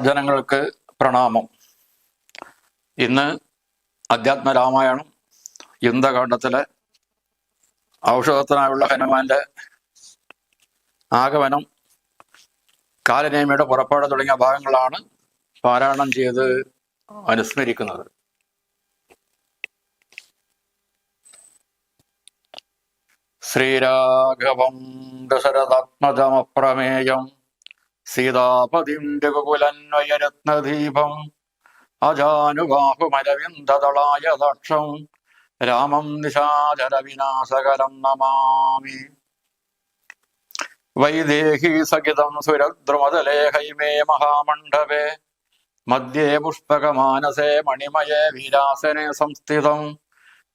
ജനങ്ങൾക്ക് പ്രണാമം. ഇന്ന് അധ്യാത്മരാമായണം യുദ്ധകാണ്ഡത്തിലെ ഔഷധത്തിനായുള്ള ഹനുമാന്റെ ആഗമനം, കാലനേമിയുടെ പുറപ്പാട് തുടങ്ങിയ ഭാഗങ്ങളാണ് പാരായണം ചെയ്ത് അനുസ്മരിക്കുന്നത്. ശ്രീരാഘവം ദശരഥാത്മജമപ്രമേയം സീതാപതിം രഘുകുലന്വയരത്നദീപം അജാനുബാഹുമരവിന്ദദളായ ദക്ഷം രാമം നിശാചരവിനാശകരം നമാമി. വൈദേഹി സഹിതം സുരദ്രുമതലേ ഹൈമേ മഹാമണ്ഡപേ മധ്യേ പുഷ്പകമാനസേ മണിമയേ വീരാസനെ സംസ്ഥിതം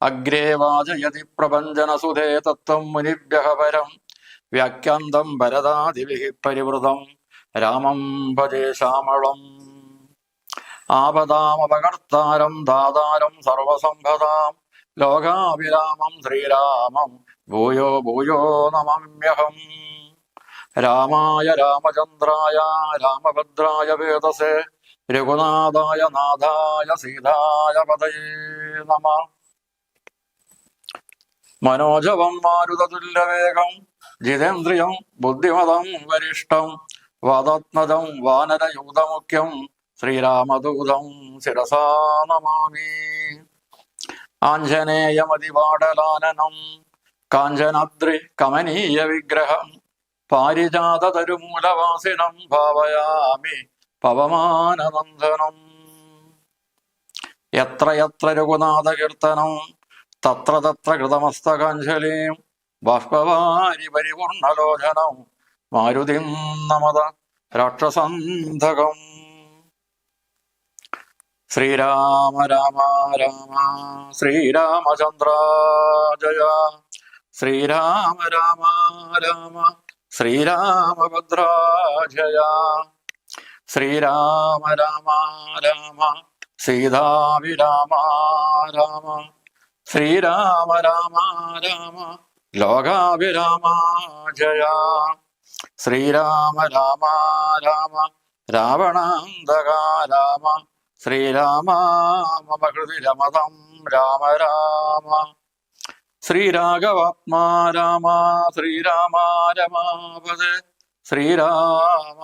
അഗ്രേ വാചയതി പ്രപഞ്ചനസുധേ തത്വം മുനിഭ്യഃ പരം വ്യാഖ്യാന്തം ഭരതാദിഭിഃ പരിവൃതം രാമം ഭജേ ശ്യാമളം. ആപദാമപകർത്താരം ദാതാരം സർവസമ്പദാം ലോകാഭിരാമം ശ്രീരാമം ഭൂയോ ഭൂയോ നമാമ്യഹം. രാമായ രാമചന്ദ്രായ രാമഭദ്രായ വേദസേ രഘുനാഥായ നാഥായ സീതായ പതയേ നമഃ. മനോജവം മാരുതതുല്യവേഗം ജിതേന്ദ്രിയം ബുദ്ധിമതം വരിഷ്ഠം വാദാത്മജം വാനരയൂതമുഖ്യം ശ്രീരാമദൂതം ശിരസാ നമാമി. ആഞ്ജനേയമതിവാടലാനനം കാഞ്ചനാദ്രി കമനീയ വിഗ്രഹം പാരിജാതതരുമൂലവാസിനം ഭാവയാമി പവമാനനന്ദനം. യത്ര യത്ര രഘുനാഥ കീർത്തനം തത്ര തത്ര കൃതമസ്തകാഞ്ജലിം ബാഷ്പവാരി പരിപൂർണലോചനം മാരുതിം നമത രാക്ഷസന്ധകം. ശ്രീരാമ രാമ രാമ ശ്രീരാമചന്ദ്ര ജയ ശ്രീരാമ രാമ രാമ ശ്രീരാമഭദ്ര ജയ ശ്രീരാമ രാമ രാമ സീതാവിരാമ രാമ ശ്രീരാമ രാമ രാമ ലോകാഭിരാമ ജയ ശ്രീരാമ രാമ രാമ രാവണാന്തക രാമ ശ്രീരാമ മമ ഹൃദി രമതം രാമ രാമ ശ്രീരാഘവാത്മാ രാമ ശ്രീരാമ രമാപദേ ശ്രീരാമ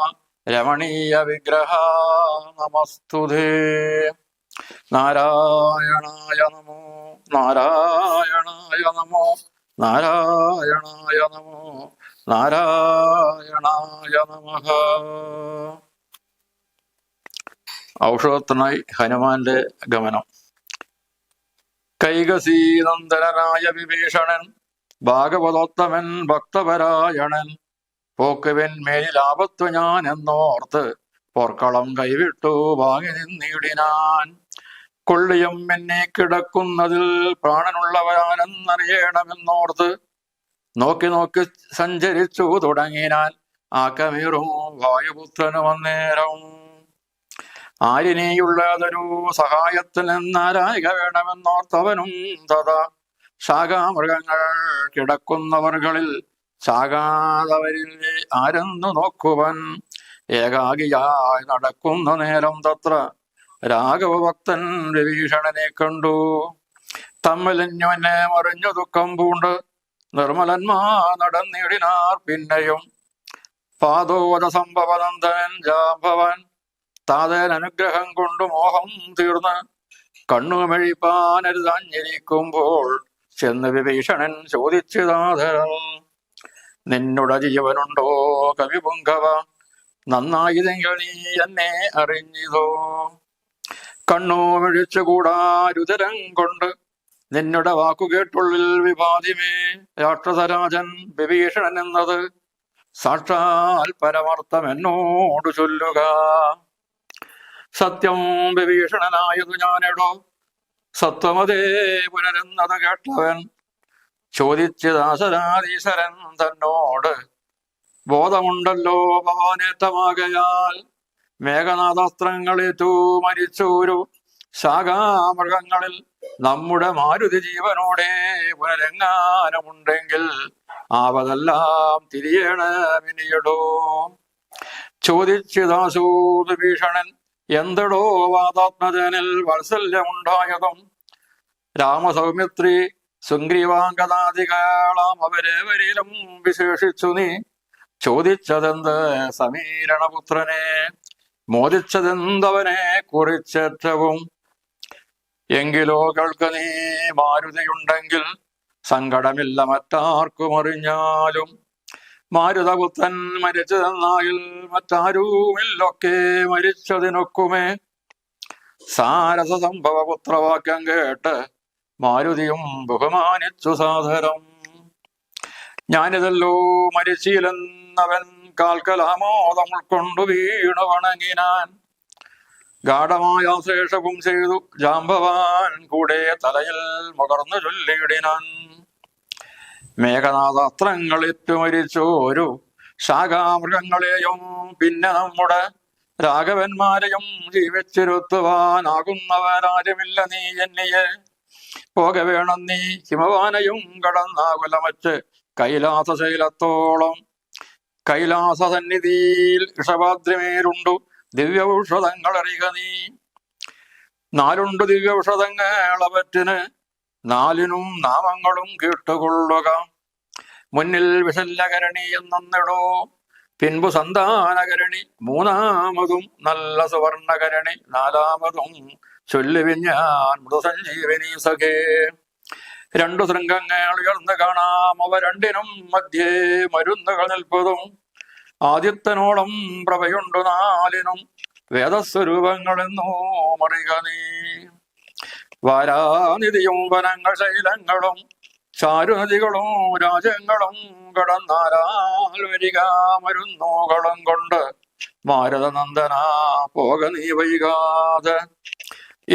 രമണീയ വിഗ്രഹ നമസ്തുതേ. നാരായണായ നമോ നാരായണായ നമോ നാരായണായ നമോ നാരായണായ നമഃ. ഔഷധത്തിനായി ഹനുമാന്റെ ഗമനം. കൈകസീനന്ദനായ വിഭീഷണൻ ഭാഗവതോത്തമൻ ഭക്തപരായണൻ പോക്കുവൻ മേലിലാപത്തു ഞാൻ എന്നോർത്ത് പോർക്കളം കൈവിട്ടു വാങ്ങി നിന്നിടിനാൻ. കൊള്ളിയും എന്നെ കിടക്കുന്നതിൽ പ്രാണനുള്ളവരാനെന്നറിയണമെന്നോർത്ത് നോക്കി നോക്കി സഞ്ചരിച്ചു തുടങ്ങിനാൻ ആക്കമേറും വായുപുത്രനു വന്നേരം. ആരിനെയുള്ളതൊരു സഹായത്തിൽ നിന്നാരായിക വേണമെന്നോർത്തവനും തഥാ ശാഖാമൃഗങ്ങൾ കിടക്കുന്നവർകളിൽ ശാഖാതവരിൽ ആരെന്നു നോക്കുവൻ. ഏകാകിയായി നടക്കുന്ന നേരം തത്ര രാഘവഭക്തൻ വിഭീഷണനെ കണ്ടു. തമ്മിലന്യോനെ മറിഞ്ഞു ദുഃഖം പൂണ്ട് നിർമ്മലന്മാ നടന്നിടിനാർ. പിന്നെയും പാദോദ സംഭവനന്ദൻ ജാംഭവൻ താതൻ അനുഗ്രഹം കൊണ്ട് മോഹം തീർന്ന് കണ്ണുമെഴിപ്പാനരുതാഞ്ഞിരിക്കുമ്പോൾ ചെന്ന് വിഭീഷണൻ ചോദിച്ചതാധരം നിന്നുടെ ജീവനുണ്ടോ കവിപുങ്കവ? നന്നായതെങ്കിൽ നീ എന്നെ അറിഞ്ഞിതോ? കണ്ണു മിഴിച്ചുകൂടാ രുദരം കൊണ്ട് നിന്നുടെ വാക്കുകേട്ടുള്ളിൽ വിഭാതിമേ. രാക്ഷസരാജൻ വിഭീഷണൻ എന്നത് സാക്ഷാൽ പരമാർത്ഥം എന്നോട് ചൊല്ലുക. സത്യം വിഭീഷണനായതു ഞാനെടോ സത്വമതേ പുനരുന്നത് കേട്ടവൻ ചോദിച്ചദാസരാധീശ്വരൻ തന്നോട് ബോധമുണ്ടല്ലോ ഭവാനേറ്റമാകയാൽ മേഘനാഥാസ്ത്രങ്ങളേറ്റു മരിച്ചൂരു ശാഖാമൃഗങ്ങളിൽ നമ്മുടെ മാരുതി ജീവനോടെ പുനരെങ്ങാനുമുണ്ടെങ്കിൽ ആവതെല്ലാം തിരിയണമിനിയടോ. ചോദിച്ചിതാസൂത് ഭീഷണൻ എന്തടോ വാതാത്മജനിൽ വാത്സല്യമുണ്ടായതും രാമസൗമിത്രി സുഗ്രീവാംഗനാദികളാം അവരേവരിലും വിശേഷിച്ചു നീ ചോദിച്ചതെന്ത് സമീരണപുത്രനെ മോദിച്ചതെന്തവനെ കുറിച്ചേറ്റവും എങ്കിലോ കേൾക്ക നീ മാരുതിയുണ്ടെങ്കിൽ സങ്കടമില്ല മറ്റാർക്കും അറിഞ്ഞാലും മാരുതപുത്രൻ മരിച്ചതെന്നായിൽ മറ്റാരുമില്ലൊക്കെ മരിച്ചതിനൊക്കുമേ സാരസ സംഭവ പുത്രവാക്യം കേട്ട് മാരുതിയും ബഹുമാനിച്ചു സാദരം ഞാനിതല്ലോ മരിച്ചില്ലെന്നവൻ കാൽക്കലാമോദം ഉൾക്കൊണ്ടു വീണു വണങ്ങിനാൻ ഗാഠമായ ശേഷവും ചെയ്തു ജാമ്പവാൻ കൂടെ തലയിൽ മുകർന്നു ചൊല്ലിയിടിനാൻ മേഘനാഥാസ്ത്രങ്ങളേറ്റു മരിച്ചോരു ശാഖാമൃഗങ്ങളെയും പിന്നെ നമ്മുടെ രാഘവന്മാരെയും ജീവിച്ചിരുത്തുവാനാകുന്നവരാരുമില്ല നീ എന്നിയെ പോക വേണം നീ ഹിമവാനയും കടന്നാകുലമച്ച് കൈലാസ ശൈലത്തോളം കൈലാസ സന്നിധിയിൽ ഇഷഭാദ്രിമേലുണ്ടു ദിവ്യൌഷധങ്ങൾ അറിയുക നീ 4 ദിവ്യൌഷധങ്ങൾ അവറ്റിന് 4നും നാമങ്ങളും കേട്ടുകൊള്ളുക മുന്നിൽ വിശല്യകരണി എന്നൊന്നിടോ പിൻപു സന്താനകരണി 3-മതും നല്ല സുവർണകരണി 4-മതും ചൊല്ലുവിൻ ഞാൻ മൃതസഞ്ജീവനി സഖേ 2 ശൃംഗങ്ങൾ ഉയർന്നു കാണാം അവ രണ്ടിനും മധ്യേ മരുന്നുകൾ നിൽപ്പതും ആദിത്യനോളം പ്രഭയുണ്ടു 4നും വേദസ്വരൂപങ്ങളെന്നോ മറിക നീ വാരാനിധിയും വനങ്ങൾ ശൈലങ്ങളും ചാരുനദികളും രാജ്യങ്ങളും കടന്നാലാൽ വരിക മരുന്നുകളും കൊണ്ട് മാരുതനന്ദന പോക നീ വൈകാതെ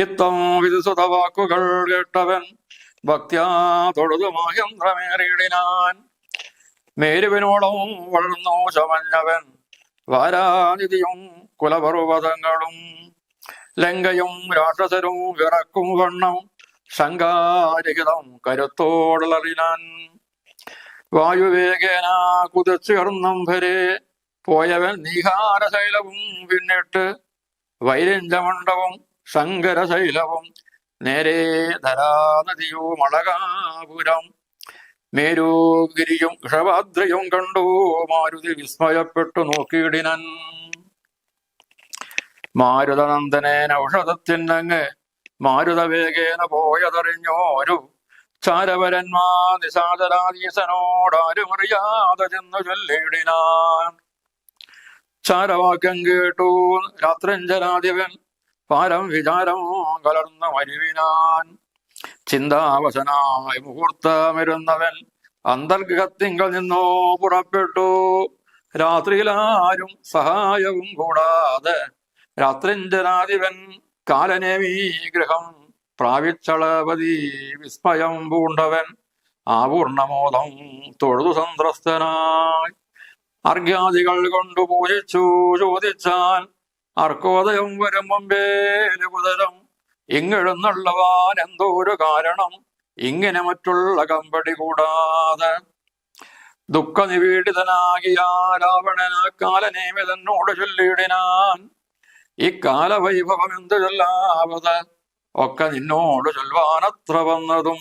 ഇത്തം വിധുസുത വാക്കുകൾ കേട്ടവൻ ഭക്ത്യാ തൊഴുതു മഹേന്ദ്രമേറിയിടിനാൻ മേരുവിനോളം വളർന്നു ചമഞ്ഞവൻ വാരാനിധിയും കുലപർവ്വതങ്ങളും ലങ്കയും രാക്ഷസരും വിറക്കും വണ്ണം ശങ്കാരഹിതം കരുത്തോടലറിനാൻ വായുവേഗേന കുതിച്ചുയർന്നംഭരെ പോയവൻ നീഹാരശൈലവും പിന്നിട്ട് വൈരഞ്ജമണ്ഡവും ശങ്കരശൈലവും നേരെ ധരാനദിയും അളകാപുരം മേരുഗിരിയും ഇഷഭാദ്രയും കണ്ടു മാരുതി വിസ്മയപ്പെട്ടു നോക്കിയിടിനൻ മാരുതനന്ദനേന ഔഷധത്തിനങ്ങ് മാരുതവേഗേന പോയതറിഞ്ഞോരു ചാരവരന്മാ നിശാചരാധീശനോടാരുമറിയാതെ ചെന്നു ചൊല്ലിയിടിനാൻ ചാരവാക്യം കേട്ടു രാത്രഞ്ജനാധിപൻ പാരം വിചാരം കലർന്ന മരുവിനാൻ ചിന്താവശനായി മുഹൂർത്തമിരുന്നവൻ അന്തർഗൃഹത്തിങ്കൽ നിന്നോ പുറപ്പെട്ടു രാത്രിയിലാരും സഹായവും കൂടാതെ രാത്രിഞ്ജനാധിപൻ കാലനേമീ ഗൃഹം പ്രാപിച്ചളപതി വിസ്മയം പൂണ്ടവൻ ആപൂർണമോദം തൊഴുതു സന്ത്രസ്തനായി അർഘ്യാദികൾ കൊണ്ടു പൂജിച്ചു ചോദിച്ചാൽ അർക്കോദയം വരും മുമ്പേ കുതരം ഇങ്ങെഴുന്നള്ളുവാൻ എന്തോ ഒരു കാരണം ഇങ്ങനെ മറ്റുള്ള കമ്പടി കൂടാതെ ദുഃഖനിപീഡിതനാകിയ രാവണന കാലനേമിതനോട് ചൊല്ലിയിടിനാൻ ഇക്കാലവൈഭവം എന്തു ചൊല്ലാവത് ഒക്കെ നിന്നോട് ചൊൽവാനത്ര വന്നതും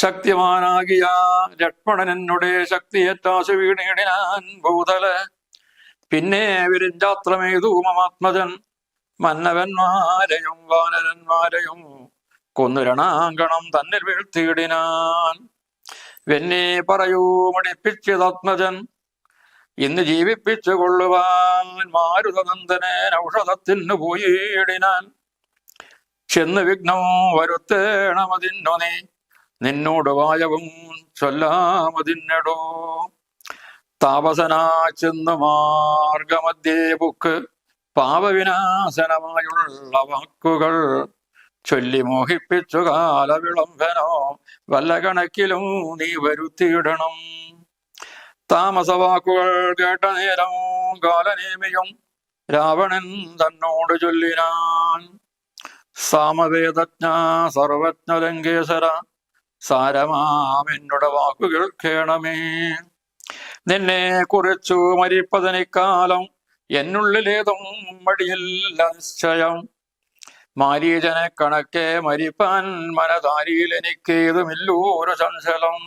ശക്തിമാനാകിയ ലക്ഷ്മണനെന്നുടെ ശക്തിയേറ്റാശു വീണിടിനാൻ ഭൂതല് പിന്നെ വിരിഞ്ചാത്രമേതു മമാത്മജൻ മന്നവന്മാരെയും വാനരന്മാരെയും കൊന്നുരണാങ്കണം തന്നിൽ വീഴ്ത്തിയിടിനാൻ വെന്നെ പറയൂ മടിപ്പിച്ചതാത്മജൻ ഇന്ന് ജീവിപ്പിച്ചു കൊള്ളുവാൻ മാരുതനന്ദനൻ ഔഷധത്തിനു പോയിടിനാൻ ചെന്ന് വിഘ്നം വരുത്തേണമതിന്നു നീ നിന്നോട് വായവും ചൊല്ലാമതിന്നടോ താപസനാ ചെന്ന് മാർഗമധ്യേ ബുക്ക് പാപവിനാശനമായുള്ള വാക്കുകൾ ചൊല്ലി മോഹിപ്പിച്ചു കാലവിളംബനോ വല്ല കണക്കിലും നീ വരുത്തിയിടണം താമസവാക്കുകൾ കേട്ട നേരം കാലനേമിയും രാവണൻ തന്നോട് ചൊല്ലിനാൻ സാമവേദജ്ഞ സർവജ്ഞ ലങ്കേശ്വര സാരമാമെന്നുടെ വാക്കു കേൾക്കണമേ നിന്നെ കുറിച്ചു മരിപ്പതിനിക്കാലം എന്നുള്ളിലേതും മടിയില്ല നിശ്ചയം. മാരീചനെ കണക്കെ മരിപ്പാൻ മനതാരിയിൽ എനിക്കേതുമില്ലൂരു ചഞ്ചലം.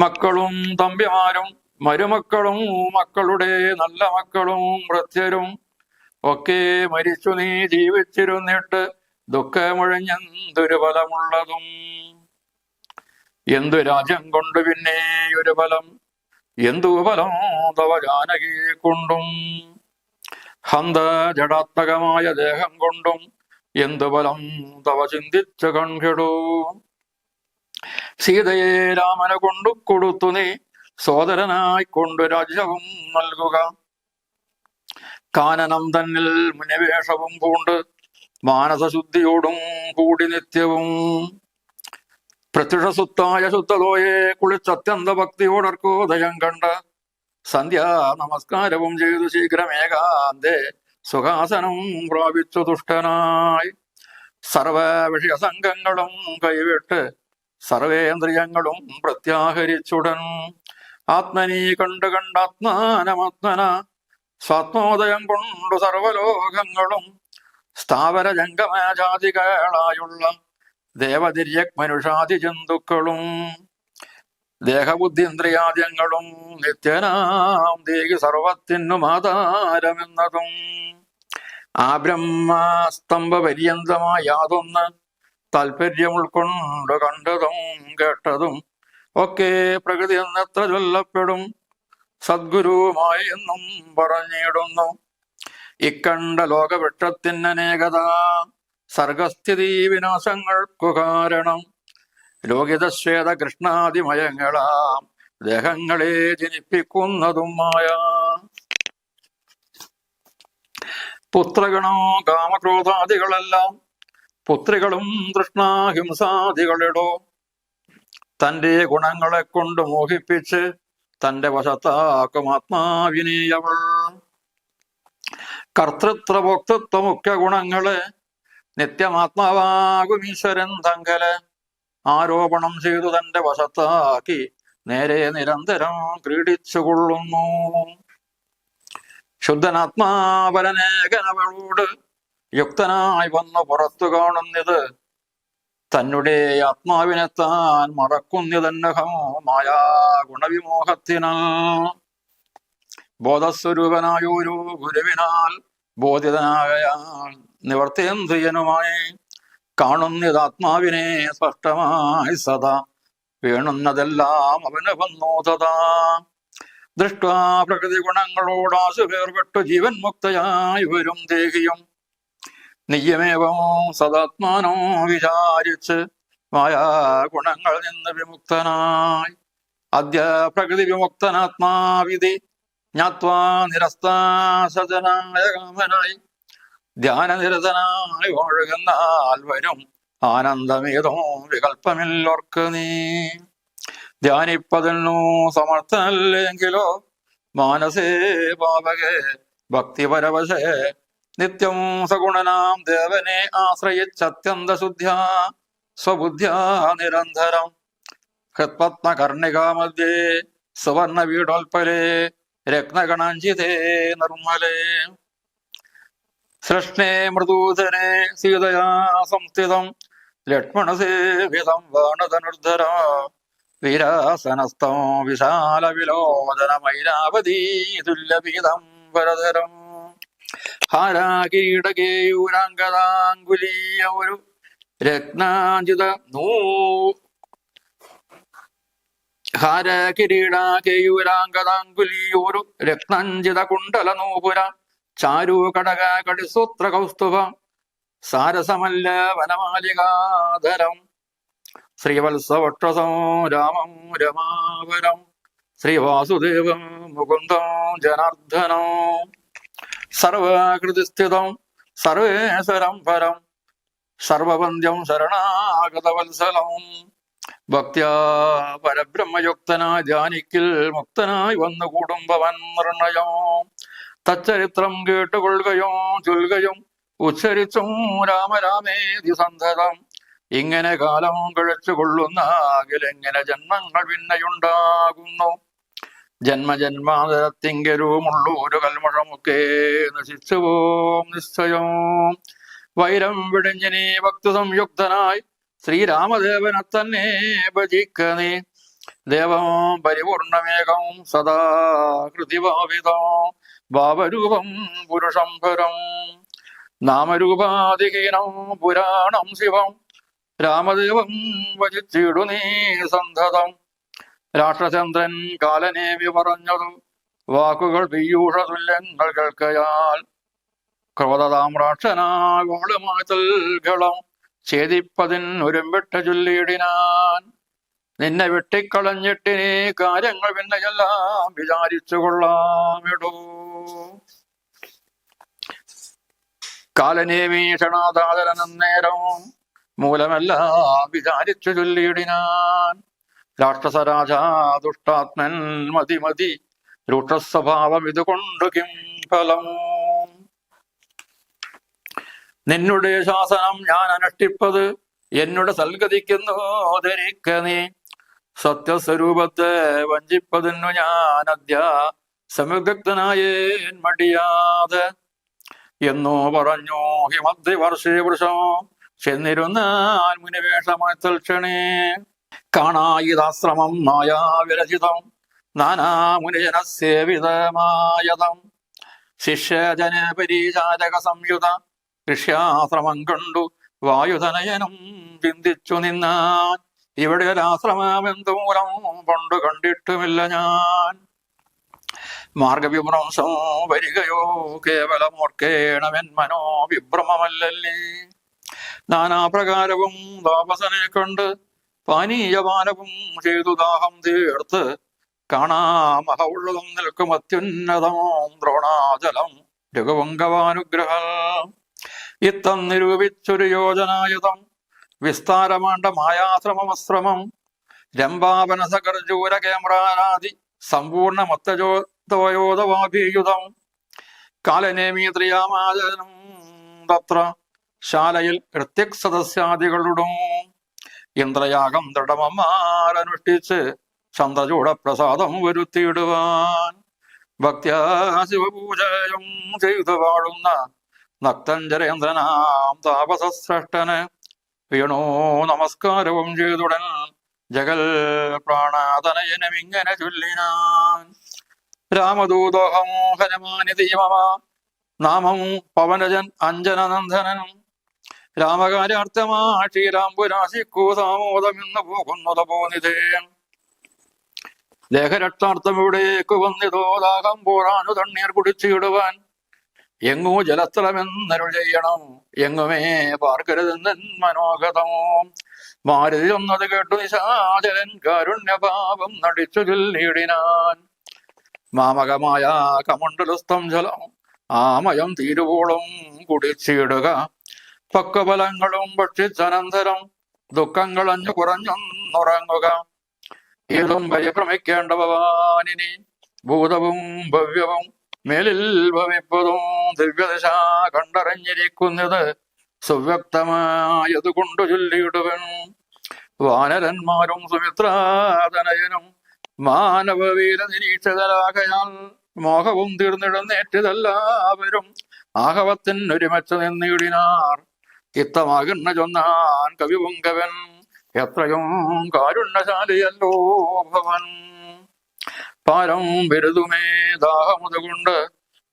മക്കളും തമ്പിമാരും മരുമക്കളും മക്കളുടെ നല്ല മക്കളും ഭൃത്യരും ഒക്കെ മരിച്ചു നീ ജീവിച്ചിരുന്നിട്ട് ദുഃഖമൊഴിഞ്ഞെന്തൊരു ഫലമുള്ളതും. എന്തു രാജ്യം കൊണ്ട് പിന്നെ ഒരു ഫലം, എന്തു ഫലം തവ ജാനകിയെ കൊണ്ടും. ഹന്ത ജഡാത്മകമായ ദേഹം കൊണ്ടും എന്തു ഫലം തവ ചിന്തിച്ചു കൺകെടൂ. സീതയെ രാമന് കൊണ്ടു കൊടുത്തു നീ സോദരനായി കൊണ്ടു രാജ്യവും നൽകുക. കാനനം തന്നിൽ മുനിവേഷവും പൂണ്ട് മാനസശുദ്ധിയോടും കൂടി നിത്യവും. പ്രത്യുഷസുത്തായ ശുദ്ധതോയെ കുളിച്ചത്യന്ത ഭക്തിയോടർക്കോദയം കണ്ട് സന്ധ്യാ നമസ്കാരവും ചെയ്തു ശീഘ്രമേകാന്തേ സുഖാസനം പ്രാപിച്ചു തുഷ്ടനായി. സർവ വിഷയസംഘങ്ങളും കൈവിട്ട് സർവേന്ദ്രിയങ്ങളും പ്രത്യാഹരിച്ചുടൻ ആത്മനീ കണ്ടു കണ്ടാത്മാനമാത്മന സ്വാത്മോദയം കൊണ്ടു സർവലോകങ്ങളും സ്ഥാവര ജംഗമജാതികളായുള്ള ദേവതിര്യക് മനുഷാദി ജന്തുക്കളും ദേഹബുദ്ധീന്ദ്രിയാദ്യങ്ങളും നിത്യനാം ദേഹി സർവത്തിനും ആധാരമെന്നതും ആ ബ്രഹ്മസ്തംഭ പര്യന്തമായ യാതൊന്ന് താല്പര്യം ഉൾക്കൊണ്ടു കണ്ടതും കേട്ടതും ഒക്കെ പ്രകൃതി എന്നത്ര ചൊല്ലപ്പെടും സദ്ഗുരുവുമായി എന്നും പറഞ്ഞിടുന്നു. ഇക്കണ്ട ലോകവൃക്ഷത്തിനേകത സർഗസ്ഥിതി വിനാശങ്ങൾക്കു കാരണം ലോകിതശ്വേത കൃഷ്ണാതിമയങ്ങളാം ദേഹങ്ങളെ ജനിപ്പിക്കുന്നതുമായ പുത്രഗണോ കാമക്രോധാദികളെല്ലാം പുത്രികളും തൃഷ്ണാഹിംസാദികളിടോ തന്റെ ഗുണങ്ങളെ കൊണ്ട് മോഹിപ്പിച്ച് തന്റെ വശത്താക്കും ആത്മാവിനെയവൾ. കർത്തൃത്വ ഭോക്തൃത്വ മുഖ്യ ഗുണങ്ങളെ നിത്യമാത്മാവാകും ഈശ്വരൻ തങ്കല് ആരോപണം ചെയ്തു തന്റെ വശത്താക്കി നേരെ നിരന്തരം ക്രീഡിച്ചുകൊള്ളുന്നു. ശുദ്ധനാത്മാപരനേകനവളോട് യുക്തനായി വന്നു പുറത്തു കാണുന്നത് തന്നെ ആത്മാവിനെ താൻ മറക്കുന്നതന്നഹമായ ഗുണവിമോഹത്തിനാൽ. ബോധസ്വരൂപനായൊരു ഗുരുവിനാൽ ബോധിതനാകയാൽ നിവർത്തേന്ദ്രിയനുമായി കാണുന്നതാത്മാവിനെ സ്പഷ്ടമായി സദാ വേണുന്നതെല്ലാം അവന് വന്നു തഥാ. ദൃഷ്ട്വാ പ്രകൃതി ഗുണങ്ങളോടാശു വേർപെട്ടു ജീവൻ മുക്തയായി വരും ദേഹിയും നിയമേവം സദാത്മാനോ വിചാരിച്ച് മായാ ഗുണങ്ങൾ നിന്ന് വിമുക്തനായി അദ്യ പ്രകൃതി വിമുക്തനാത്മാവിധി ജ്ഞാത്വാ നിരസ്താസജനായ കാമനായി ധ്യാനനിരതനായി ഒഴുകുന്നാൽ വരും ആനന്ദമേതോ വികല്പമില്ലോർക്ക് നീ. ധ്യാനിപ്പതിനു സമർത്ഥനല്ലെങ്കിലോ മാനസേ പാവകേ ഭക്തിപരവശേ നിത്യം സഗുണനാം ദേവനെ ആശ്രയിച്ചത്യന്ത ശുദ്ധ്യാ സ്വബുദ്ധ്യാ നിരന്തരം ഹൃത്പത്മകർണികാമധ്യേ സുവർണ വീടോൽപലേ രത്നഗണാഞ്ചിതേ നിർമ്മലേ സൃഷ്ണേ മൃദൂധരേ സീതയാ സംസ്ഥിതം ലക്ഷ്മണസേവിതം വാണധനുർധര വീരാസനസ്ഥം വിശാല വിലോചനമൈരാവതീ തുല്യപീതം വരധരം ഹാരാകിരീടകേയൂരാംഗതാങ്കുലീയ ഒരു രത്നാഞ്ചിത ഹാരകിരീടാകേയൂരാംഗതാങ്കുലിയോരു രത്നാഞ്ചിത കുണ്ടല നൂപുര ചാരു കടക കടിസൂത്ര കൗസ്തുഭ സാരസമല്ല വനമാലികാധരം ശ്രീവത്സവക്ഷസം രാമം രമാവരം ശ്രീവാസുദേവം മുകുന്ദം ജനാർദ്ദനം സർവകൃതിസ്ഥിതം സർവേശ്വരം പരം സർവവന്ദ്യം ശരണാഗതവത്സലം ഭക്ത്യാ പരബ്രഹ്മയുക്തനായി ധ്യാനിക്കിൽ മുക്തനായി വന്നു കൂടുംബവൻ നിർണയം തച്ചരിത്രം കേട്ടുകൊള്ളുകയും ചൊല്ലുകയും ഉച്ചരിച്ചും രാമരാമേതി സന്തതം ഇങ്ങനെ കാലം കഴിച്ചു കൊള്ളുന്നാകിൽ എങ്ങനെ ജന്മങ്ങൾ പിന്നെയുണ്ടാകുന്നു ജന്മജന്മാന്തരത്തിങ്കരുമുള്ളൊരു കൽമഷമൊക്കെ നശിച്ചുപോം നിശ്ചയം. വൈരം വിടിഞ്ഞിനി ഭക്തി സംയുക്തനായി ശ്രീരാമദേവനെ തന്നെ ഭജിക്കനേ. ദേവം പരിപൂർണമേകം സദാ കൃതിഭാവിതം ഭാവരൂപം പുരുഷം പരം. നാമരൂപാധിഹീനം പുരാണം ശിവം രാമദേവം ഭജിച്ചിടു നീ സന്തതം. രാഷ്ട്രചന്ദ്രൻ കാലനേവി പറഞ്ഞതു വാക്കുകൾ പീയൂഷ തുല്യങ്ങൾ കേൾക്കയാൽ ക്രോധതാമ്രാക്ഷനാഗോളമായി തൽഗളം ഛേദിപ്പതിനൊരുമ്പിട്ട ചൊല്ലിയിടിനാൻ. നിന്നെ വെട്ടിക്കളഞ്ഞിട്ടിനി കാര്യങ്ങൾ പിന്നെയെല്ലാം വിചാരിച്ചു കൊള്ളാമിടൂ. കാലനേമീഷണാദാതരനേരം മൂലമെല്ലാം വിചാരിച്ചു ചൊല്ലിയിടിനാൻ. രാക്ഷസരാജാ ദുഷ്ടാത്മൻ മതി മതി രൂക്ഷസ്വഭാവം ഇതുകൊണ്ടു കിം ഫലം. നിന്നുടെ ശാസനം ഞാൻ അനുഷ്ഠിപ്പത് എന്നുടെ സൽഗതിക്കുന്നു ധരിക്ക നീ. സത്യസ്വരൂപത്തെ വഞ്ചിപ്പതിന്നു ഞാൻ അദ്യ സംയുക്തനായേൻ മടിയാതെ എന്നോ പറഞ്ഞു ഹിമദ്രി വർഷേ വൃഷം ചെന്നിരുന്നാൽ മുനിവേഷമായി തൽക്ഷണേ. കാണായിതാശ്രമം മായാവിരചിതം നാനാ മുനിജന സേവിതമായതം. ശിഷ്യജന പരിചാരക സംയുത ഋഷ്യാശ്രമം കണ്ടു വായുധനയനും ചിന്തിച്ചു നിന്നാൻ. ഇവിടെ ഒരാശ്രമമെന്തൂരം പണ്ടു കണ്ടിട്ടുമില്ല ഞാൻ. മാർഗവിഭ്രംശം വരികയോ കേവലം ഓർക്കേണമെൻ മനോ വിഭ്രമമല്ലല്ലേ. നാനാപ്രകാരവും താപസനെ കണ്ട് പാനീയപാനവും ചെയ്തു ദാഹം തീർത്ത് കാണാമഹവുള്ളതും നിൽക്കും അത്യുന്നതം ദ്രോണാചലം രഘുപങ്കവാനുഗ്രഹം. ഇത്തം നിരൂപിച്ചൊരു യോജനായുധം വിസ്താരമാണ്ട മായാശ്രമമശ്രമം. രംഭാവന സകർജൂര കേമ്രാനാദി സമ്പൂർണ്ണ മത്തജോതയോധവാഭിയുധം. കാലനേമീത്രിയാമാചനം തത്ര ശാലയിൽ ഋത്വിക് സദസ്യാദികളുടും. ഇന്ദ്രയാഗം ദൃഢമന്മാരനുഷ്ഠിച്ച് ചന്ദ്രചൂടപ്രസാദം വരുത്തിയിടുവാൻ. ഭക്ത്യാ ശിവപൂജയും ചെയ്തു വാഴുന്ന നക്തഞ്ചരേന്ദ്രനാം താപസശ്രേഷ്ഠന് വീണോ നമസ്കാരവും ചെയ്തുടൻ ജഗൽ പ്രാണാതനയനം ഇങ്ങനെ ചൊല്ലിനാൻ. രാമദൂതോഹം ഹനുമാനിതീമമ നാമം പവനജൻ അഞ്ജനനന്ദനനും. രാമകാര്യാർത്ഥമാ ശ്രീരാംപുരാശിക്കൂ സാമോദമെന്ന് പോകുന്നത് പോന്നിതേ. ദേഹരക്ഷാർത്ഥം ഇവിടേക്ക് വന്നിതോ ദാഹം പോറാനു തണ്ണീർ കുടിച്ചിടുവാൻ. എങ്ങൂ ജലസ്ഥലമെന്നരുൾ ചെയ്യണം എങ്ങുമേ പാർക്കരുതെന്നൻ മനോഗതം. മാരുതി ഒന്നത് കേട്ടു നിശാചരൻ കാരുണ്യഭാവം നടിച്ചു ചൊല്ലിയിടിനാൻ. മാമകമായ കമണ്ഡലസ്ഥം ജലം ആമയം തീരുവോളം കുടിച്ചിടുക. പക്വഫലങ്ങളും ഭക്ഷിച്ചനന്തരം ദുഃഖങ്ങളഞ്ഞു കുറഞ്ഞൊന്നുറങ്ങുക. ഇതും പരിഭ്രമിക്കേണ്ട ഭവാനിനി ഭൂതവും ഭവ്യവും മേലിൽ ഭവിപ്പതും ദിവ്യദശ കണ്ടറിഞ്ഞിരിക്കുന്നത് സുവ്യക്തമായതുകൊണ്ടു ചൊല്ലിയിടുവൻ. വാനരന്മാരും സുമിത്രാതനയനും മാനവവീര നിരീക്ഷകരാകയാൽ മോഹവും തീർന്നിടുന്നേറ്റതെല്ലാവരും ആഹവത്തിനൊരുമച്ച നിന്നിടിനാർ. ഇത്തമാകുന്ന ചൊന്നാൻ കവിപുങ്കവൻ എത്രയും കാരുണ്യശാലിയല്ലോ ഭവൻ. പാരം ബിരുദുമേ ദാഹമുതുകൊണ്ട്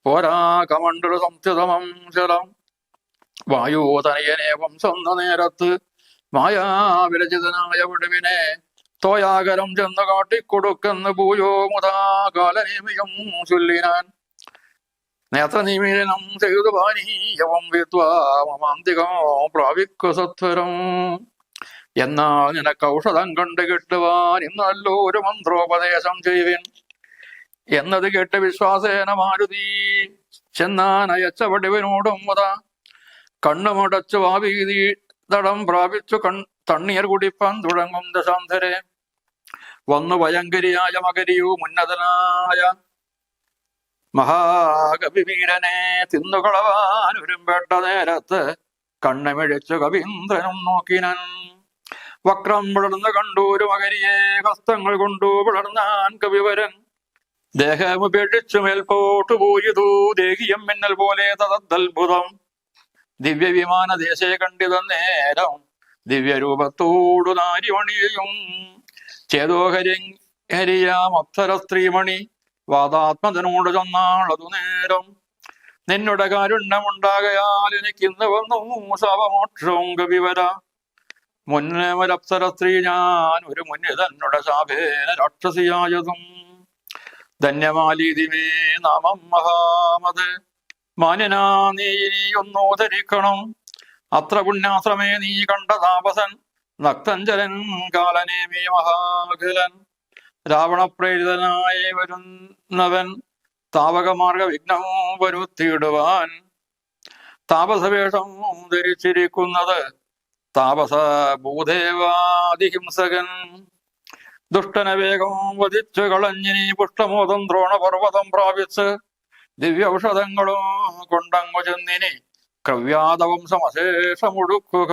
പോരാ കമണ്ഡല സംസ്ഥിതമം ശരം. വായുതനയനെ വംശന്ന നേരത്ത് മായാവിരചിതനായ വിടുവിനെ തോയാകരം ചെന്ന് കാട്ടിക്കൊടുക്കെന്ന് പൂയോ മുതാ കാലനേമിയും ചൊല്ലിനാൻ. നേത്രനിമീലനം ചെയ്തു പാനീയവും വിദ്വാമമാന്തികോ പ്രാപിക്കു സത്വരം. എന്നാൽ നിനക്ക് ഔഷധം കണ്ടു കിട്ടുവാൻ ഇന്നല്ലോ ഒരു മന്ത്രോപദേശം ചെയ്യുവിൻ എന്നത് കേട്ട് വിശ്വാസേന മാരുതി ചെന്നാൻ അയച്ച വടിവിനോടും മുത. കണ്ണുമടച്ചു വാവീതി തടം പ്രാപിച്ചു തണ്ണീർ കുടിപ്പാൻ തുടങ്ങും ദശാന്തരെ. വന്നു ഭയങ്കരിയായ മകരിയു മുന്നതനായ മഹാകവിവീരനെ തിന്നുകളവാൻ ഒരുമ്പേട്ട നേരത്ത് കണ്ണമിഴിച്ചു കവീന്ദ്രനും നോക്കിനൻ. വക്രം പിളർന്നു കണ്ടു ഒരു മകരിയെ ഹസ്തങ്ങൾ കൊണ്ടു പിളർന്നാൻ കവിവരൻ. ദേഹമുപേക്ഷിച്ചു മേൽപോട്ടു പോയതു ദേഹിയം മിന്നൽ പോലെ തദദ്ഭുതം. ദിവ്യവിമാന ദേശേ കണ്ടിത നേരം ദിവ്യരൂപത്തോടു നാരിമണിയും ചേതോഹരി ഹരിയാം അപ്സര സ്ത്രീമണി വാദാത്മജനോട് ചെന്നാളതു നേരം. നിന്നുടെ കാരുണ്യമുണ്ടാകയാൽ എനിക്കിന്ന് വന്നു ശവമോക്ഷവും കവിവര. മുന്നേ ഒരപ്സര സ്ത്രീ ഞാൻ ഒരു മുന്നിൽ തന്നുടെ ശാപേന രാക്ഷസിയായതും. ധന്യമാലീതിമേ നാമം മഹാമത് മാന്യനാ നീ ഇനിയൊന്നു ധരിക്കണം. അത്ര പുണ്യാശ്രമേ നീ കണ്ട താപസൻ നക്തഞ്ചലൻ കാലനേമി മഹാഖിലൻ. രാവണപ്രേരിതനായി വരുന്നവൻ താവകമാർഗ വിഘ്നം വരുത്തിയിടുവാൻ. താപസവേഷം ധരിച്ചിരിക്കുന്നത് താപസ ഭൂദേവാദിഹിംസകൻ. ദുഷ്ടന വേഗം വധിച്ചു കളഞ്ഞിനി പുഷ്ടമോദം ദ്രോണപർവ്വതം പ്രാപിച്ച് ദിവ്യൌഷധങ്ങളും കൊണ്ടങ്ങു ചെന്നിനി ക്രവ്യാതവംശമശേഷമൊടുക്കുക.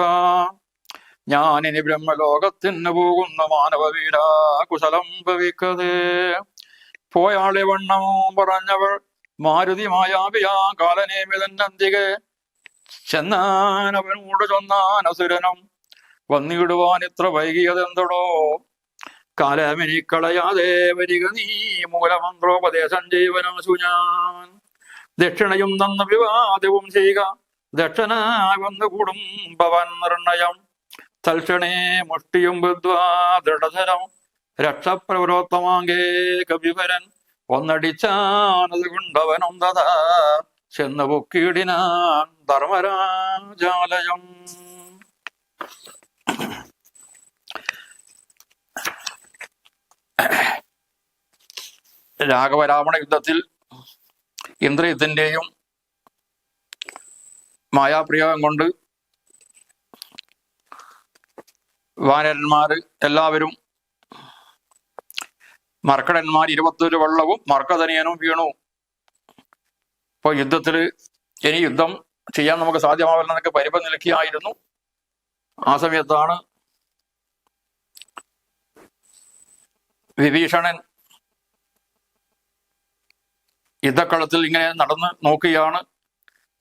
ഞാനിനി ബ്രഹ്മലോകത്തിന് പോകുന്ന മാനവവീരാ കുശലം ഭവിക്കതേ. പോയാളെ വണ്ണം പറഞ്ഞവൾ മാരുതി മായാവിയാ കാലനേമിതന്നന്തികെ ചെന്നാനവനോട് ചൊന്നാൻ അസുരനും വന്നിടുവാൻ ഇത്ര വൈകിയതെന്തടോ. കാലമെനിക്കളയാതെ വരിക നീ മൂലമന്ത്രോപദേശം ജീവനാശു ഞാൻ. ദക്ഷിണയും തന്ന വിവാദവും ചെയ്യുക ദക്ഷനായി വന്നുകൂടും ഭവൻ നിർണയം. തൽക്ഷണേ മുഷ്ടിയും ബുദ്ധ്വാ ദൃഢധരം രക്ഷപ്രവരോത്തമാങ്കേ കവിവരൻ. ഒന്നടിച്ചാനത് കൊണ്ടവനും തഥാ ചെന്ന് പൊക്കിയിടിനാൻ ധർമ്മരാജാലയം. രാഘവരാവണ യുദ്ധത്തിൽ ഇന്ദ്രിയത്തിന്റെയും മായാപ്രയോഗം കൊണ്ട് വാനരന്മാര് എല്ലാവരും മർക്കടന്മാർ 21 വള്ളവും മർക്കതനിയനും വീണു. ഇപ്പൊ യുദ്ധത്തില് ഇനി യുദ്ധം ചെയ്യാൻ നമുക്ക് സാധ്യമാവില്ലെന്നൊക്കെ പരിഭം നിലക്കിയായിരുന്നു. ആ സമയത്താണ് വിഭീഷണൻ യുദ്ധക്കളത്തിൽ ഇങ്ങനെ നടന്ന് നോക്കുകയാണ്.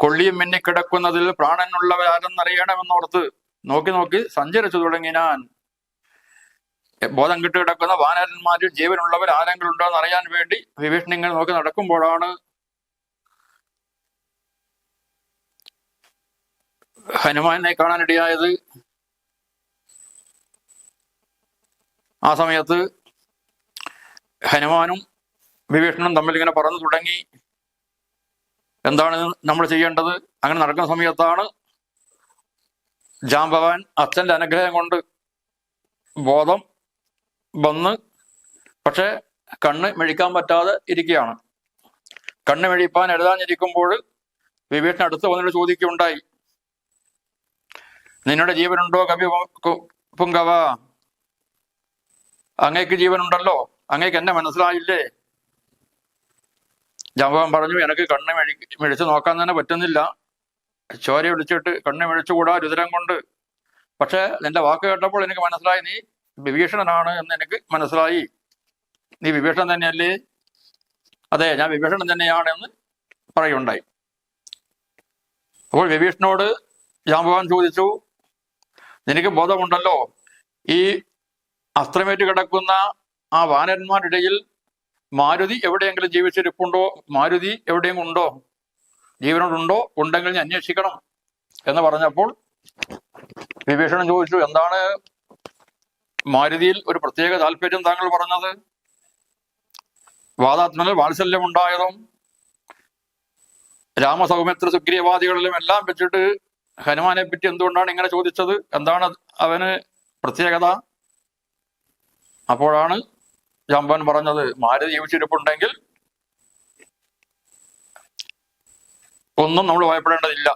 കൊള്ളിയും മിന്നിക്കിടക്കുന്നതിൽ പ്രാണനുള്ളവരാരെന്നറിയണമെന്നോർത്ത് നോക്കി നോക്കി സഞ്ചരിച്ചു തുടങ്ങി ഞാൻ. ബോധം കിട്ടി കിടക്കുന്ന വാനരന്മാരിൽ ജീവനുള്ളവർ ആരെങ്കിലും ഉണ്ടോ എന്ന് അറിയാൻ വേണ്ടി വിഭീഷണൻ ഇങ്ങനെ നോക്കി നടക്കുമ്പോഴാണ് ഹനുമാനെ കാണാനിടയായത്. ആ സമയത്ത് ഹനുമാനും വിഭീഷണനും തമ്മിൽ ഇങ്ങനെ പറഞ്ഞു തുടങ്ങി, എന്താണ് നമ്മൾ ചെയ്യേണ്ടത്. അങ്ങനെ നടക്കുന്ന സമയത്താണ് ജാംബവാൻ അച്ഛന്റെ അനുഗ്രഹം കൊണ്ട് ബോധം വന്ന്, പക്ഷെ കണ്ണ് മെഴിക്കാൻ പറ്റാതെ ഇരിക്കുകയാണ്. കണ്ണ് മെഴിപ്പാൻ എഴുതാനിരിക്കുമ്പോൾ വിഭീഷണൻ അടുത്ത് വന്നിട്ട് ചോദിക്കുകയുണ്ടായി, നിന്നുടെ ജീവനുണ്ടോ കവി പുങ്കവ? അങ്ങേക്ക് ജീവനുണ്ടല്ലോ, അങ്ങേക്ക് എന്നെ മനസ്സിലായില്ലേ? ജാംബവാൻ പറഞ്ഞു, എനിക്ക് കണ്ണ് മെഴിച്ചു നോക്കാൻ തന്നെ പറ്റുന്നില്ല. ചോര ഒളിച്ചിട്ട് കണ്ണ് മെഴിച്ചുകൂടാ രുദ്രം കൊണ്ട്. പക്ഷെ നിന്റെ വാക്ക് കേട്ടപ്പോൾ എനിക്ക് മനസ്സിലായി നീ വിഭീഷണനാണ് എന്ന് എനിക്ക് മനസ്സിലായി. നീ വിഭീഷണൻ തന്നെയല്ലേ? അതെ, ഞാൻ വിഭീഷണൻ തന്നെയാണ് എന്ന് പറയുണ്ടായി. അപ്പോൾ വിഭീഷണനോട് ജാംബവാൻ ചോദിച്ചു, നിനക്ക് ബോധമുണ്ടല്ലോ, ഈ അസ്ത്രമേറ്റ് കിടക്കുന്ന ആ വാനരന്മാരുടെ ഇടയിൽ മാരുതി എവിടെയെങ്കിലും ജീവിച്ചിരിപ്പുണ്ടോ? മാരുതി എവിടെയെങ്കിലും ഉണ്ടോ? ജീവനോടുണ്ടോ? ഉണ്ടെങ്കിൽ ഞാൻ അന്വേഷിക്കണം എന്ന് പറഞ്ഞപ്പോൾ വിഭീഷണൻ ചോദിച്ചു, എന്താണ് മാരുതിയിൽ ഒരു പ്രത്യേക താല്പര്യം താങ്കൾ പറഞ്ഞത്? വാദാത്മനിൽ വാത്സല്യം ഉണ്ടായതും രാമസൗമിത്ര സുഗ്രീവാദികളിലും എല്ലാം വെച്ചിട്ട് ഹനുമാനെ പറ്റി എന്തുകൊണ്ടാണ് ഇങ്ങനെ ചോദിച്ചത്? എന്താണ് അവന് പ്രത്യേകത? അപ്പോഴാണ് ജാംബവാൻ പറഞ്ഞത്, മാരുതി ജീവിച്ചിരിപ്പുണ്ടെങ്കിൽ ഒന്നും നമ്മൾ ഭയപ്പെടേണ്ടതില്ല.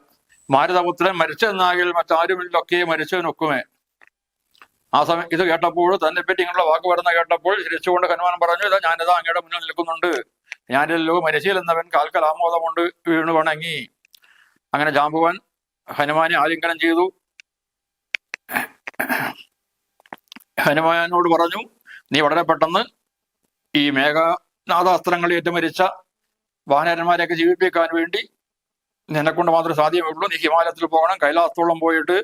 മാരുതപുത്രൻ മരിച്ചെന്നാകിൽ മറ്റാരുമില്ലൊക്കെ മരിച്ചവനൊക്കുമേ. ആ സമയം ഇത് കേട്ടപ്പോൾ, തന്നെ പറ്റി ഇങ്ങനെയുള്ള വാക്ക് പറയുന്ന കേട്ടപ്പോൾ ചിരിച്ചുകൊണ്ട് ഹനുമാൻ പറഞ്ഞു, ഇതാ ഞാനിതാ അങ്ങയുടെ മുന്നിൽ നിൽക്കുന്നുണ്ട്, ഞാനില്ലോ മരിശീലെന്നവൻ കാൽക്കൽ ആമോദം കൊണ്ട് വീണു വണങ്ങി. അങ്ങനെ ജാംബവാൻ ഹനുമാനെ ആലിംഗനം ചെയ്തു. ഹനുമാനോട് പറഞ്ഞു, നീ വളരെ പെട്ടെന്ന് ഈ നാദാസ്ത്രങ്ങളേറ്റ് മരിച്ച വാനരന്മാരെയൊക്കെ ജീവിപ്പിക്കാൻ വേണ്ടി നിന്നെക്കൊണ്ട് മാത്രമേ സാധ്യമേ. നീ ഹിമാലയത്തിൽ പോകണം. കൈലാസത്തോളം പോയിട്ട്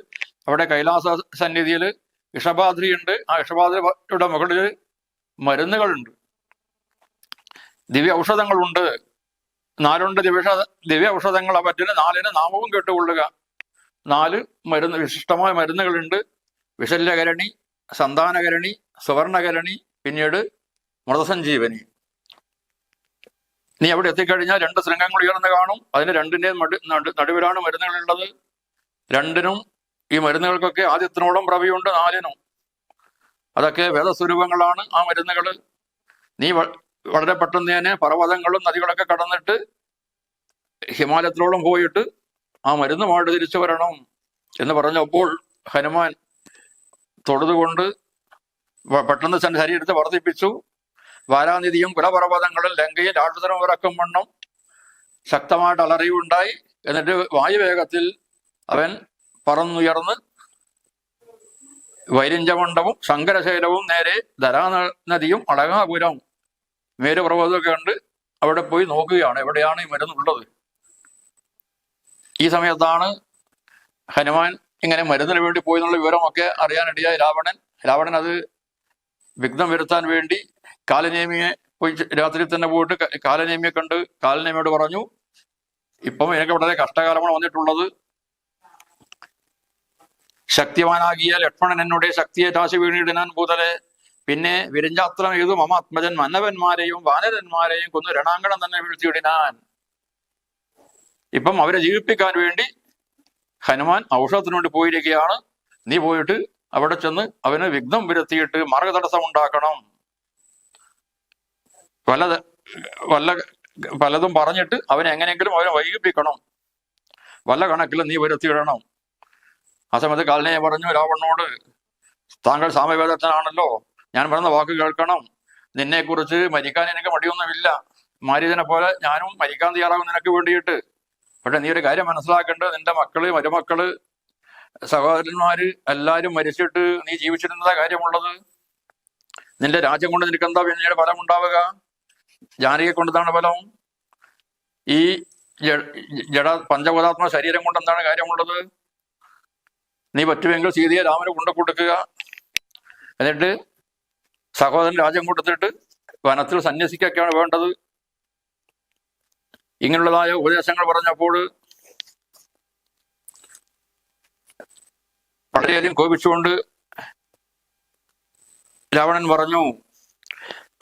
അവിടെ കൈലാസ സന്നിധിയിൽ ഇഷബാദ്രി ഉണ്ട്. ആ ഇഷബാദ്രിയുടെ മുകളിൽ മരുന്നുകളുണ്ട്, ദിവ്യ ഔഷധങ്ങളുണ്ട്. 4 ദിവ്യ ഔഷധങ്ങളെ പറ്റുന്ന 4 നാമവും കേട്ടുകൊള്ളുക. 4 വിശിഷ്ടമായ മരുന്നുകളുണ്ട്. വിശല്യകരണി, സന്താനകരണി, സുവർണകരണി, പിന്നീട് മൃതസഞ്ജീവനി. നീ അവിടെ എത്തിക്കഴിഞ്ഞാൽ 2 ശൃംഗങ്ങൾ ഉയർന്നു കാണും. അതിന് 2ന്റെയും നടുവിലാണ് മരുന്നുകളുള്ളത്. 2നും ഈ മരുന്നുകൾക്കൊക്കെ ആദ്യത്തിനോളം പ്രഭയുണ്ട്, 4നും. അതൊക്കെ വേദസ്വരൂപങ്ങളാണ് ആ മരുന്നുകൾ. നീ വളരെ പെട്ടെന്ന് തന്നെ പർവ്വതങ്ങളും നദികളൊക്കെ കടന്നിട്ട് ഹിമാലയത്തിലോളം പോയിട്ട് ആ മരുന്നുമായിട്ട് തിരിച്ചു വരണം എന്ന് പറഞ്ഞപ്പോൾ ഹനുമാൻ തൊഴുതുകൊണ്ട് പെട്ടെന്ന് തന്റെ ശരീരത്തെ വർദ്ധിപ്പിച്ചു. വാരാനിധിയും കുലപർവ്വതങ്ങളും ലങ്കയും രാക്ഷസനും ഇറക്കും വണ്ണം ശക്തമായിട്ട് അലറിയുണ്ടായി. എന്നിട്ട് വായുവേഗത്തിൽ അവൻ പറന്നുയർന്ന് വൈരിഞ്ചമണ്ഡവും ശങ്കരശൈലവും നേരെ ധരാനദിയും അളകാപുരം മേരുപർവ്വതമൊക്കെ ഉണ്ട്. അവിടെ പോയി നോക്കുകയാണ് എവിടെയാണ് ഈ മരുന്നുള്ളത്. ഈ സമയത്താണ് ഹനുമാൻ ഇങ്ങനെ മരുന്നിന് വേണ്ടി പോയി എന്നുള്ള വിവരമൊക്കെ അറിയാനിടയായി രാവണൻ അത് വിഘ്നം വരുത്താൻ വേണ്ടി കാലനേമിയെ പോയി രാത്രി തന്നെ പോയിട്ട് കാലനേമിയെ കണ്ട് കാലനേമിയോട് പറഞ്ഞു, ഇപ്പം എനിക്ക് വളരെ കഷ്ടകാലമാണ് വന്നിട്ടുള്ളത്. ശക്തിമാനാകിയ ലക്ഷ്മണൻ എന്നോടെ ശക്തിയെ രാശി വീണിടാൻ പൂതലെ പിന്നെ വിരഞ്ചാത്രം ചെയ്തു മമാത്മജൻ മന്നവന്മാരെയും വാനരന്മാരെയും കൊന്നു രണാങ്കണം തന്നെ വീഴ്ത്തിയിടിനാൻ. ഇപ്പം അവരെ ജീവിപ്പിക്കാൻ വേണ്ടി ഹനുമാൻ ഔഷധത്തിന് വേണ്ടി പോയിരിക്കുകയാണ്. നീ പോയിട്ട് അവിടെ ചെന്ന് അവന് വിഘ്നം വരുത്തിയിട്ട് മാർഗതടസ്സം ഉണ്ടാക്കണം. പലതും പറഞ്ഞിട്ട് അവനെ എങ്ങനെയെങ്കിലും അവനെ വൈകിപ്പിക്കണം. വല്ല കണക്കിലും നീ വരുത്തിയിടണം. ആ സമയത്ത് കാലനെ പറഞ്ഞു രാവണനോട്, താങ്കൾ സാമവേദത്തിനാണല്ലോ, ഞാൻ പറയുന്ന വാക്ക് കേൾക്കണം. നിന്നെക്കുറിച്ച് മരിക്കാൻ എനിക്ക് മടിയൊന്നുമില്ല. മാരീചനെ പോലെ ഞാനും മരിക്കാൻ തയ്യാറാകും നിനക്ക് വേണ്ടിയിട്ട്. പക്ഷെ നീ ഒരു കാര്യം മനസ്സിലാക്കേണ്ടത്, നിന്റെ മക്കള്, മരുമക്കള്, സഹോദരന്മാര് എല്ലാരും മരിച്ചിട്ട് നീ ജീവിച്ചിരുന്നതാ കാര്യമുള്ളത്. നിന്റെ രാജ്യം കൊണ്ട് നിനക്കെന്താ പിന്നീട് ഫലം ഉണ്ടാവുക? ജാനകിയെ കൊണ്ടെന്താണ് ഫലം? ഈ പഞ്ചഭൂതാത്മ ശരീരം കൊണ്ട് എന്താണ് കാര്യമുള്ളത്? നീ പറ്റുമെങ്കിൽ സീതയെ രാമന് കൊണ്ടു കൊടുക്കുക. എന്നിട്ട് സഹോദരൻ രാജ്യം കൊടുത്തിട്ട് വനത്തിൽ സന്യസിക്കൊക്കെയാണ് വേണ്ടത്. ഇങ്ങനെയുള്ളതായ ഉപദേശങ്ങൾ പറഞ്ഞപ്പോൾ വളരെയധികം കോപിച്ചുകൊണ്ട് രാവണൻ പറഞ്ഞു,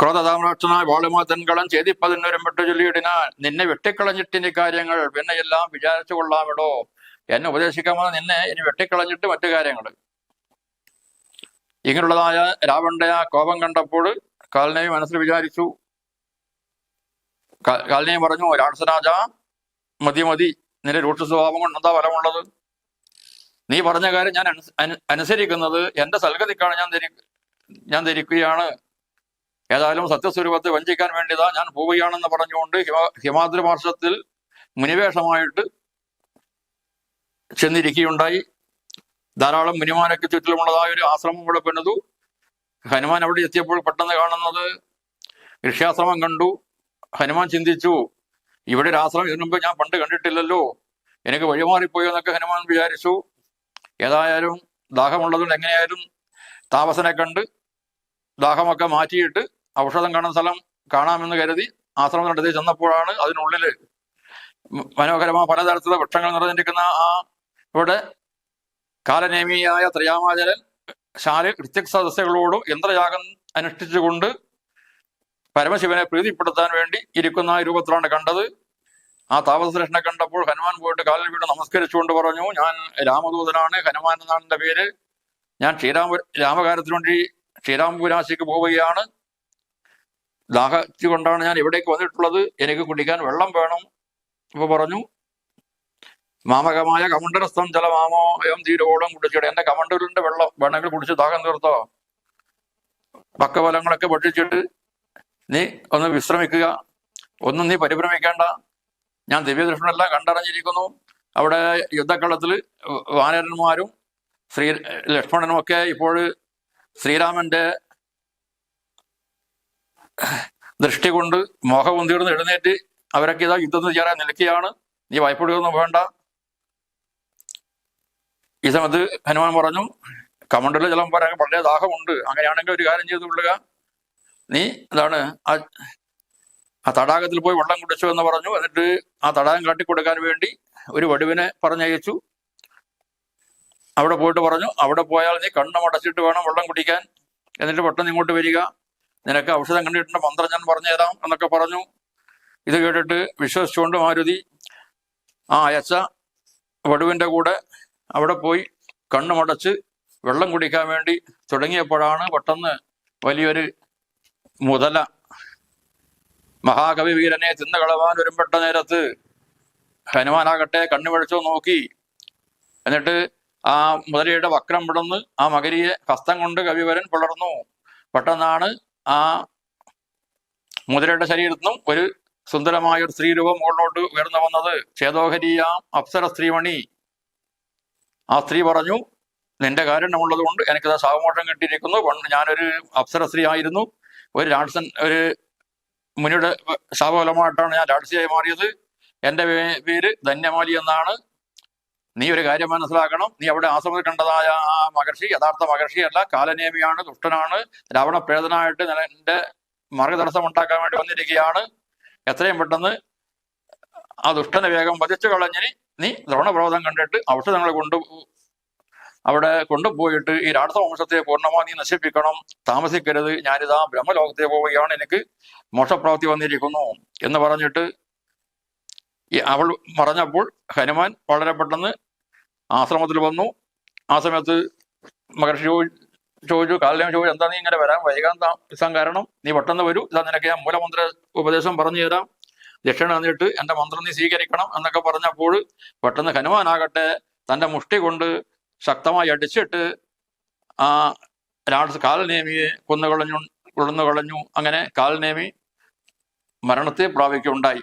ക്രോധതാമ്രാക്ഷനായ വാളുമാതൻകളം ചെയ്തിപ്പതിനൊരുമ്പെട്ട് ചൊല്ലിയിടിനാൽ നിന്നെ വെട്ടിക്കളഞ്ഞിട്ടിനി കാര്യങ്ങൾ പിന്നെ എല്ലാം വിചാരിച്ചു കൊള്ളാമിടോ. എന്നെ ഉപദേശിക്കാമെന്ന് നിന്നെ ഇനി വെട്ടിക്കളഞ്ഞിട്ട് മറ്റു കാര്യങ്ങൾ. ഇങ്ങനെയുള്ളതായ രാവണന്റെ ആ കോപം കണ്ടപ്പോൾ കാലനെയും മനസ്സിൽ വിചാരിച്ചു. കാലനെയും പറഞ്ഞു, രാക്ഷസരാജ മതി, നിന്റെ രൂക്ഷ സ്വഭാവം കൊണ്ട് എന്താ ഫലമുള്ളത്? നീ പറഞ്ഞ കാര്യം ഞാൻ അനുസരിക്കുന്നത് എന്റെ സൽഗതിക്കാണ് ഞാൻ ധരിക്കുകയാണ്. ഏതായാലും സത്യസ്വരൂപത്തെ വഞ്ചിക്കാൻ വേണ്ടിതാ ഞാൻ പോവുകയാണെന്ന് പറഞ്ഞുകൊണ്ട് ഹിമാദ്രി പാർശ്വത്തിൽ മുനിവേഷമായിട്ട് ചെന്നിരിക്കുകയുണ്ടായി. ധാരാളം മുനിമാരൊക്കെ ചുറ്റിലുമുള്ളതായ ഒരു ആശ്രമം ഇവിടെ പണിതു. ഹനുമാൻ അവിടെ എത്തിയപ്പോൾ പെട്ടെന്ന് കാണുന്നത് ഋഷ്യാശ്രമം കണ്ടു. ഹനുമാൻ ചിന്തിച്ചു, ഇവിടെ ഒരു ആശ്രമം ഇതിനു മുമ്പ് ഞാൻ പണ്ട് കണ്ടിട്ടില്ലല്ലോ, എനിക്ക് വഴിമാറിപ്പോയോ എന്നൊക്കെ ഹനുമാൻ വിചാരിച്ചു. ഏതായാലും ദാഹമുള്ളതുകൊണ്ട് എങ്ങനെയായാലും താപസനെ കണ്ട് ദാഹമൊക്കെ മാറ്റിയിട്ട് ഔഷധം കാണുന്ന സ്ഥലം കാണാമെന്ന് കരുതി ആശ്രമത്തിനടുത്ത് ചെന്നപ്പോഴാണ് അതിനുള്ളിൽ മനോഹരമായ പലതരത്തിലുള്ള വൃക്ഷങ്ങൾ നിറഞ്ഞിരിക്കുന്ന ഇവിടെ കാലനേമിയായ ത്രിയാമാചരൻ ഋത്യക് സദസ്യകളോടും യന്ത്രയാഗം അനുഷ്ഠിച്ചുകൊണ്ട് പരമശിവനെ പ്രീതിപ്പെടുത്താൻ വേണ്ടി ഇരിക്കുന്ന രൂപത്തിലാണ് കണ്ടത്. ആ താപസശ്രേഷ്ഠനെ കണ്ടപ്പോൾ ഹനുമാൻ പോയിട്ട് കാലിൽ വീണ് നമസ്കരിച്ചുകൊണ്ട് പറഞ്ഞു, ഞാൻ രാമദൂതനാണ്, ഹനുമാൻ എന്നാണ് എൻ്റെ പേര്. ഞാൻ രാമകാര്യത്തിനു വേണ്ടി ശ്രീരാമപുരാശിക്ക് പോവുകയാണ്. ദാഹിച്ചു കൊണ്ടാണ് ഞാൻ ഇവിടേക്ക് വന്നിട്ടുള്ളത്. എനിക്ക് കുടിക്കാൻ വെള്ളം വേണം. ഇപ്പൊ പറഞ്ഞു, മാമകമായ കമണ്ഡലസ്ഥം ജലമാമോയം തീരോളം കുടിച്ചിട്ട് എന്റെ കമണ്ടൂരിന്റെ വെള്ളം വേണമെങ്കിൽ കുടിച്ച് ദാഹം തീർത്തോ. പക്കഫലങ്ങളൊക്കെ ഭക്ഷിച്ചിട്ട് നീ ഒന്ന് വിശ്രമിക്കുക, ഒന്നും നീ പരിഭ്രമിക്കേണ്ട. ഞാൻ ദിവ്യദൃഷ്ടിയെല്ലാം കണ്ടറിഞ്ഞിരിക്കുന്നു. അവിടെ യുദ്ധക്കളത്തിൽ വാനരന്മാരും ലക്ഷ്മണനും ഒക്കെ ഇപ്പോൾ ശ്രീരാമന്റെ ദൃഷ്ടി കൊണ്ട് മോഹം തീർന്ന് എഴുന്നേറ്റ് അവരൊക്കെ ഇതാ യുദ്ധത്തിന് ചേരാൻ നിൽക്കുകയാണ്. നീ ഭയപ്പെടുകയൊന്നും വേണ്ട. ഈ സമയത്ത് ഹനുമാൻ പറഞ്ഞു, കമണ്ടലിൽ ജലം പറയാൻ വളരെ ദാഹമുണ്ട്, അങ്ങനെയാണെങ്കിൽ ഒരു കാര്യം ചെയ്ത് കൊള്ളുക, നീ എന്താണ് ആ തടാകത്തിൽ പോയി വെള്ളം കുടിച്ചു എന്ന് പറഞ്ഞു. എന്നിട്ട് ആ തടാകം കാട്ടിക്കൊടുക്കാൻ വേണ്ടി ഒരു വടുവിനെ പറഞ്ഞയച്ചു. അവിടെ പോയിട്ട് പറഞ്ഞു, അവിടെ പോയാൽ നീ കണ്ണും അടച്ചിട്ട് വേണം വെള്ളം കുടിക്കാൻ, എന്നിട്ട് പെട്ടെന്ന് ഇങ്ങോട്ട് വരിക, നിനക്ക് ഔഷധം കണ്ടിട്ടുണ്ട്, മന്ത്രം ഞാൻ പറഞ്ഞു തരാം എന്നൊക്കെ പറഞ്ഞു. ഇത് കേട്ടിട്ട് വിശ്വസിച്ചുകൊണ്ട് മാരുതി ആ അയച്ച വടുവിൻ്റെ കൂടെ അവിടെ പോയി കണ്ണുമടച്ച് വെള്ളം കുടിക്കാൻ വേണ്ടി തുടങ്ങിയപ്പോഴാണ് പെട്ടെന്ന് വലിയൊരു മുതല മഹാകവി വീരനെ തിന്നു കളവാൻ ഒരുമ്പെട്ട നേരത്ത് ഹനുമാനാകട്ടെ കണ്ണുമഴിച്ചോ നോക്കി. എന്നിട്ട് ആ മുതലയുടെ വക്രം വിടന്ന് ആ മകരിയെ ഹസ്തം കൊണ്ട് കവിവരൻ പിളർന്നു. പെട്ടെന്നാണ് ആ മുതലയുടെ ശരീരത്തിൽ നിന്നും ഒരു സുന്ദരമായ ഒരു സ്ത്രീരൂപം മുകളിലോട്ട് ഉയർന്നു വന്നത്. ചേതോഹരിയാം അപ്സര സ്ത്രീമണി. ആ സ്ത്രീ പറഞ്ഞു, നിന്റെ കാരുണ്യമുള്ളത് കൊണ്ട് എനിക്കത് സാവമോഷം കിട്ടിയിരിക്കുന്നു. ഞാനൊരു അപ്സര സ്ത്രീ ആയിരുന്നു, ഒരു രാക്ഷസൻ, ഒരു മുനിയുടെ ശാപഫലമായിട്ടാണ് ഞാൻ രാക്ഷസിയായി മാറിയത്. എൻ്റെ പേര് ധന്യമാലി എന്നാണ്. നീ ഒരു കാര്യം മനസ്സിലാക്കണം, നീ അവിടെ ആശ്രമത്തിൽ കണ്ടതായ ആ മഹർഷി യഥാർത്ഥ മഹർഷിയല്ല, കാലനേമിയാണ്, ദുഷ്ടനാണ്, രാവണപ്രേതനായിട്ട് എൻ്റെ മാർഗതടസ്സം ഉണ്ടാക്കാൻ വേണ്ടി വന്നിരിക്കുകയാണ്. എത്രയും പെട്ടെന്ന് ആ ദുഷ്ടനെ വേഗം വധിച്ചു കളഞ്ഞിന് നീ ദ്രോണപ്രബോധം കണ്ടിട്ട് ഔഷധങ്ങൾ അവിടെ കൊണ്ടുപോയിട്ട് ഈ രാക്ഷസ വംശത്തെ പൂർണ്ണമായി നീ നശിപ്പിക്കണം, താമസിക്കരുത്, ഞാനിതാ ബ്രഹ്മലോകത്തെ പോവുകയാണ്, എനിക്ക് മോക്ഷപ്രാപ്തി വന്നിരിക്കുന്നു എന്ന് പറഞ്ഞിട്ട് അവൾ പറഞ്ഞപ്പോൾ ഹനുമാൻ വളരെ പെട്ടെന്ന് ആശ്രമത്തിൽ വന്നു. ആ സമയത്ത് മഹർഷി ചോദിച്ചു, കാലം ചോദിച്ചു, എന്താ നീ ഇങ്ങനെ വരാൻ വൈകാൻ കാരണം, നീ പെട്ടെന്ന് വരൂ, ഇതാ നിനക്ക് ഞാൻ മൂലമന്ത്ര ഉപദേശം പറഞ്ഞു തരാം, ദക്ഷിണ തന്നിട്ട് എൻ്റെ മന്ത്രം നീ സ്വീകരിക്കണം എന്നൊക്കെ പറഞ്ഞപ്പോൾ പെട്ടെന്ന് ഹനുമാനാകട്ടെ തൻ്റെ മുഷ്ടി കൊണ്ട് ശക്തമായി അടിച്ചിട്ട് ആ കാലനേമിയെ കൊന്നുകളഞ്ഞു. അങ്ങനെ കാലനേമി മരണത്തെ പ്രാപിക്കുകയുണ്ടായി.